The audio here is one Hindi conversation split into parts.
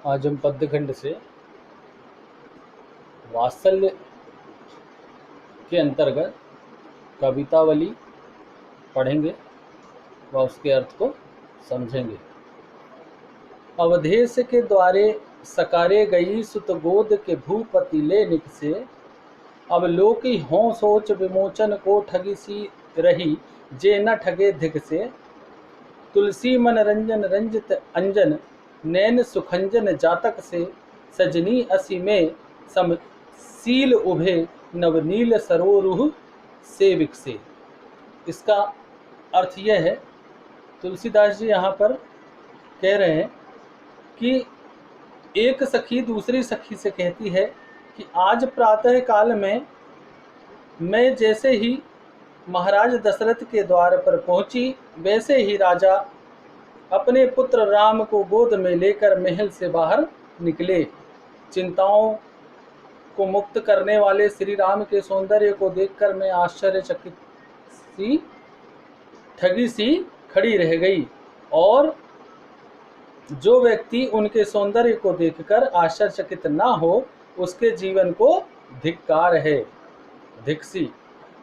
आज हम पद्यखंड से वात्सल्य के अंतर्गत कवितावली पढ़ेंगे व उसके अर्थ को समझेंगे। अवधेश के द्वारे सकारे गई सुत गोद के भूपति ले निक से, अब लोकी हों सोच विमोचन को ठगी सी रही जे न ठगे धिक से। तुलसी मन रंजन रंजित अंजन नैन सुखंजन जातक से, सजनी असी में समशील उभे नवनील सरोरुह से विकसे। इसका अर्थ यह है, तुलसीदास जी यहाँ पर कह रहे हैं कि एक सखी दूसरी सखी से कहती है कि आज प्रातः काल में मैं जैसे ही महाराज दशरथ के द्वार पर पहुंची, वैसे ही राजा अपने पुत्र राम को गोद में लेकर महल से बाहर निकले। चिंताओं को मुक्त करने वाले श्री राम के सौंदर्य को देखकर मैं आश्चर्यचकित सी ठगी सी खड़ी रह गई, और जो व्यक्ति उनके सौंदर्य को देखकर आश्चर्यचकित ना हो, उसके जीवन को धिक्कार है, धिक्सी।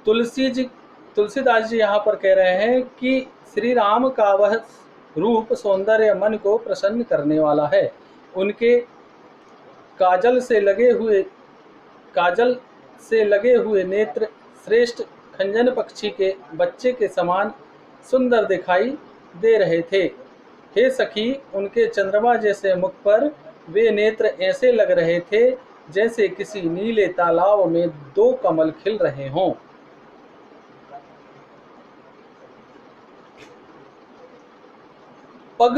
तुलसीदास जी यहाँ पर कह रहे हैं कि श्री राम का वह रूप सौंदर्य मन को प्रसन्न करने वाला है। उनके काजल से लगे हुए नेत्र श्रेष्ठ खंजन पक्षी के बच्चे के समान सुंदर दिखाई दे रहे थे। हे सखी, उनके चंद्रमा जैसे मुख पर वे नेत्र ऐसे लग रहे थे जैसे किसी नीले तालाब में दो कमल खिल रहे हों। पग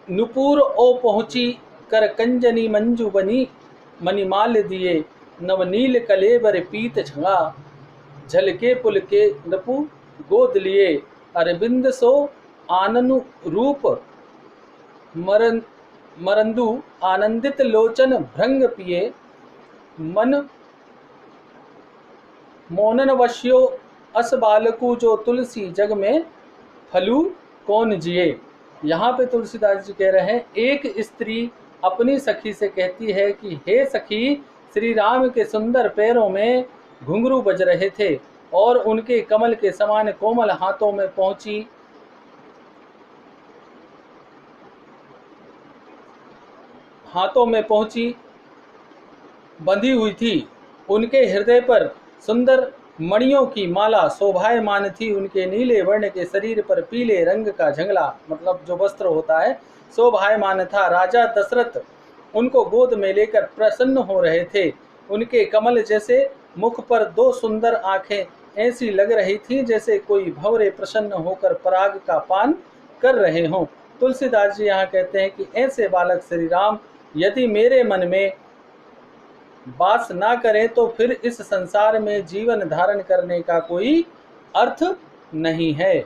नुपुर ओ पहुंची कर कंजनी मंजू बनी, मणिमाल दिए नवनील कलेबर पीत झंगा, झलके पुल के नपु गोद लिए, अरविंद सो आननु रूप मरंदु आनंदित लोचन भृंग पिए, मन मोनन वश्यो अस बालकू जो तुलसी जग में फलू कौन जिए। यहाँ पे तुलसीदास जी कह रहे हैं, एक स्त्री अपनी सखी से कहती है कि हे सखी, श्री राम के सुंदर पैरों में घुंघरू बज रहे थे और उनके कमल के समान कोमल हाथों में पहुंची बंधी हुई थी। उनके हृदय पर सुंदर मणियों की माला शोभायमान थी। उनके नीले वर्ण के शरीर पर पीले रंग का झंगला, मतलब जो वस्त्र होता है, शोभायमान था। राजा दशरथ उनको गोद में लेकर प्रसन्न हो रहे थे। उनके कमल जैसे मुख पर दो सुंदर आंखें ऐसी लग रही थी जैसे कोई भंवरे प्रसन्न होकर पराग का पान कर रहे हों। तुलसीदास जी यहाँ कहते हैं कि ऐसे बालक श्री राम यदि मेरे मन में वास ना करें तो फिर इस संसार में जीवन धारण करने का कोई अर्थ नहीं है।